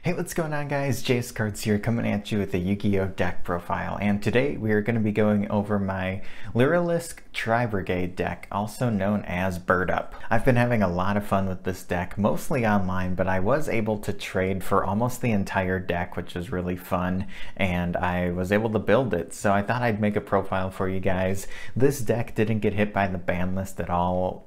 Hey, what's going on guys? JS Cards here coming at you with a Yu-Gi-Oh! Deck profile, and today we are going to be going over my Lyrilusc Tri-Brigade deck, also known as Bird Up. I've been having a lot of fun with this deck, mostly online, but I was able to trade for almost the entire deck, which was really fun, and I was able to build it, so I thought I'd make a profile for you guys. This deck didn't get hit by the ban list at all,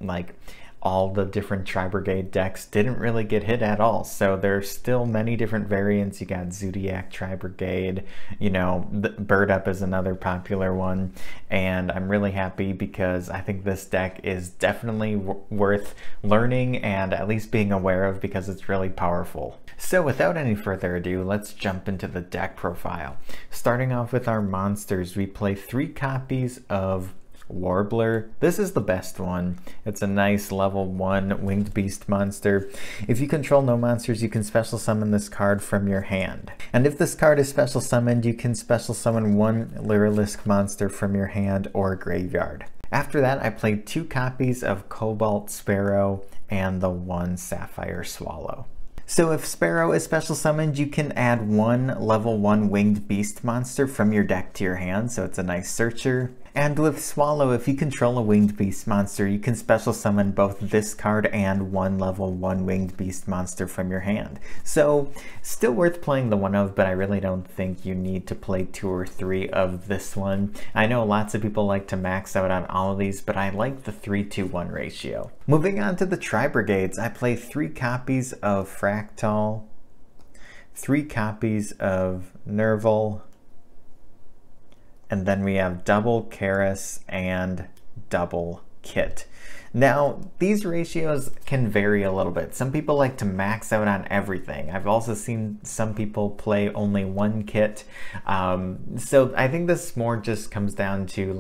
all the different Tri-Brigade decks didn't really get hit at all. So there's still many different variants. You got Zodiac Tri-Brigade, Bird Up is another popular one. And I'm really happy because I think this deck is definitely worth learning and at least being aware of because it's really powerful. So without any further ado, let's jump into the deck profile. Starting off with our monsters, we play 3 copies of Warbler. This is the best one. It's a nice level 1 winged beast monster. If you control no monsters, you can special summon this card from your hand. And if this card is special summoned, you can special summon 1 Lyrilusc monster from your hand or graveyard. After that, I played 2 copies of Cobalt Sparrow and the 1 Sapphire Swallow. So if Sparrow is special summoned, you can add 1 level 1 winged beast monster from your deck to your hand, so it's a nice searcher. And with Swallow, if you control a winged beast monster, you can special summon both this card and 1 level 1 winged beast monster from your hand. So still worth playing the one of, but I really don't think you need to play 2 or 3 of this one. I know lots of people like to max out on all of these, but I like the 3-to-1 ratio. Moving on to the Tri-Brigades, I play 3 copies of Fractal, 3 copies of Nerval, and then we have double Karis and double Kit. Now, these ratios can vary a little bit. Some people like to max out on everything. I've also seen some people play only 1 kit. So I think this more just comes down to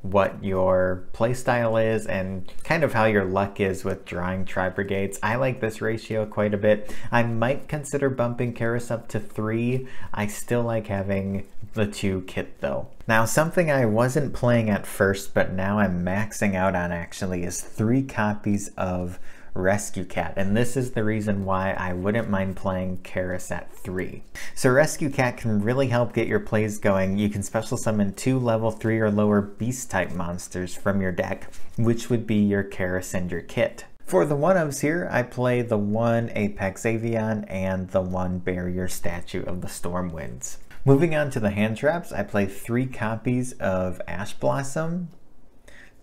what your playstyle is and kind of how your luck is with drawing Tri-Brigades. I like this ratio quite a bit. I might consider bumping Karis up to 3. I still like having the 2 kit though. Now, something I wasn't playing at first, but now I'm maxing out on actually, is 3 copies of Rescue Cat, and this is the reason why I wouldn't mind playing Karis at 3. So Rescue Cat can really help get your plays going. You can special summon 2 level 3 or lower beast type monsters from your deck, which would be your Karis and your Kit. For the one-ofs here, I play the 1 Apex Avian and the 1 Barrier Statue of the Stormwinds. Moving on to the hand traps, I play 3 copies of Ash Blossom,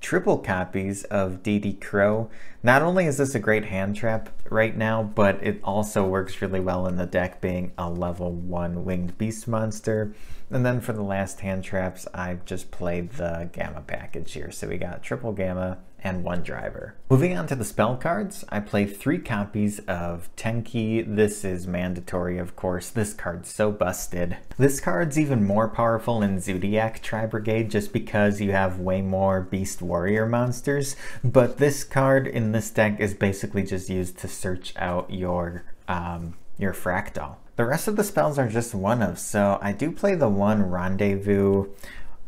triple copies of DD Crow. Not only is this a great hand trap right now, but it also works really well in the deck being a level 1 winged beast monster. And then for the last hand traps, I've just played the Gamma package here. So we got triple Gamma and 1 driver. Moving on to the spell cards, I play 3 copies of Tenki. This is mandatory, of course. This card's so busted. This card's even more powerful in Zodiac Tri-Brigade just because you have way more Beast Warrior monsters, but this card in this deck is basically just used to search out your Fractal. The rest of the spells are just one-of, so I do play the 1 Rendezvous,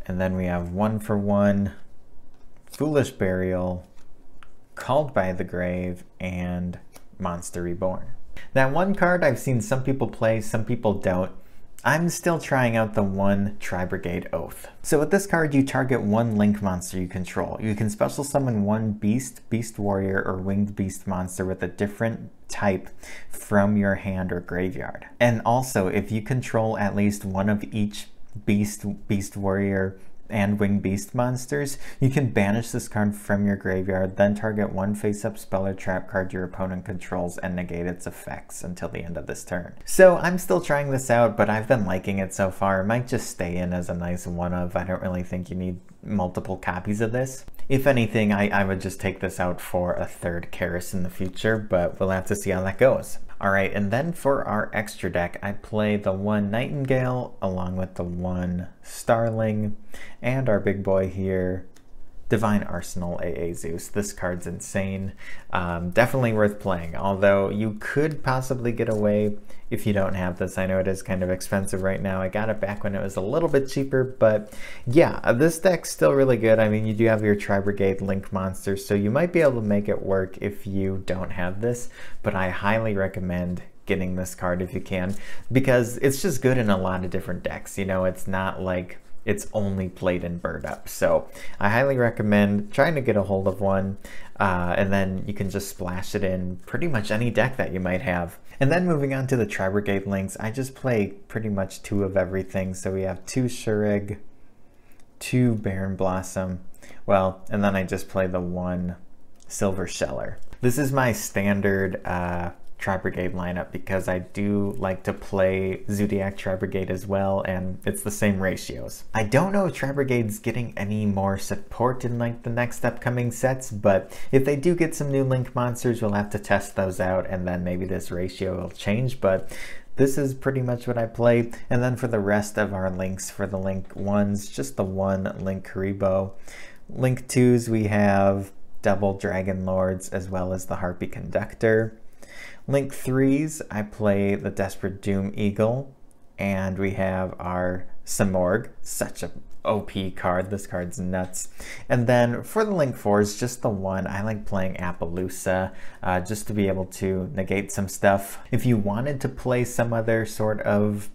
and then we have 1-for-1, Foolish Burial, Called by the Grave, and Monster Reborn. Now, one card I've seen some people play, some people don't. I'm still trying out the 1 Tri-Brigade Oath. So with this card, you target 1 Link monster you control. You can special summon 1 Beast, Beast Warrior, or Winged Beast monster with a different type from your hand or graveyard. And also, if you control at least 1 of each Beast, Beast Warrior, and Winged Beast monsters, you can banish this card from your graveyard, then target 1 face-up spell or trap card your opponent controls and negate its effects until the end of this turn. So I'm still trying this out, but I've been liking it so far. It might just stay in as a nice one-of. I don't really think you need multiple copies of this. If anything, I would just take this out for a 3rd Karis in the future, but we'll have to see how that goes. Alright, and then for our extra deck, I play the 1 Nightingale along with the 1 Starling, and our big boy here, Divine Arsenal AA Zeus. This card's insane. Definitely worth playing, although you could possibly get away if you don't have this. I know it is kind of expensive right now. I got it back when it was a little bit cheaper, but yeah, this deck's still really good. I mean, you do have your Tri-Brigade Link monsters, so you might be able to make it work if you don't have this, but I highly recommend getting this card if you can, because it's just good in a lot of different decks. You know, it's not like it's only played in Bird Up. So I highly recommend trying to get a hold of one, and then you can just splash it in pretty much any deck that you might have. And then moving on to the Tri-Brigade links, I just play pretty much 2 of everything. So we have 2 Shurig, 2 Baron Blossom, well, and then I just play the 1 Silver Sheller. This is my standard Tri-Brigade lineup because I do like to play Zodiac Tri-Brigade as well, and it's the same ratios. I don't know if Tri-Brigade's getting any more support in like the next upcoming sets, but if they do get some new link monsters, we'll have to test those out, and then maybe this ratio will change, but this is pretty much what I play. And then for the rest of our links, for the link 1s, just the 1 Link Karibo. Link 2s, we have double Dragon Lords as well as the Harpy Conductor. Link 3s, I play the Desperate Doom Eagle, and we have our Samorg, such a OP card. This card's nuts. And then for the Link 4s, just the 1, I like playing Appaloosa, just to be able to negate some stuff. If you wanted to play some other sort of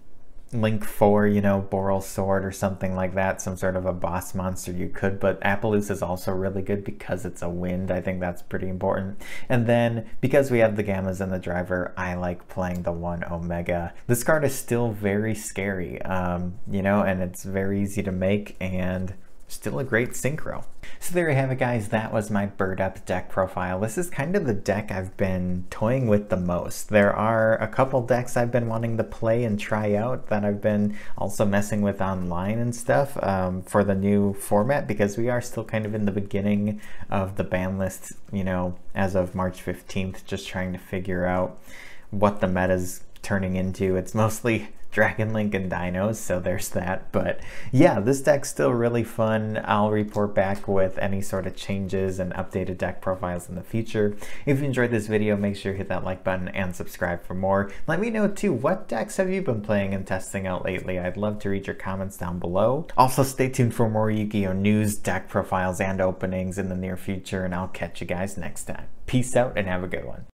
Link 4, you know, Boral Sword or something like that, some sort of a boss monster, you could, but Appaloosa is also really good because it's a wind. I think that's pretty important. And then because we have the Gammas and the Driver, I like playing the 1 Omega. This card is still very scary, you know, and it's very easy to make and still a great synchro. So there you have it, guys. That was my Bird Up deck profile. This is kind of the deck I've been toying with the most. There are a couple decks I've been wanting to play and try out that I've been also messing with online and stuff for the new format, because we are still kind of in the beginning of the ban list, you know, as of March 15th, just trying to figure out what the meta's turning into. It's mostly Dragon Link and Dinos, so there's that. But yeah, this deck's still really fun. I'll report back with any sort of changes and updated deck profiles in the future. If you enjoyed this video, make sure you hit that like button and subscribe for more. Let me know too, what decks have you been playing and testing out lately? I'd love to read your comments down below. Also, stay tuned for more Yu-Gi-Oh! News, deck profiles, and openings in the near future, and I'll catch you guys next time. Peace out and have a good one.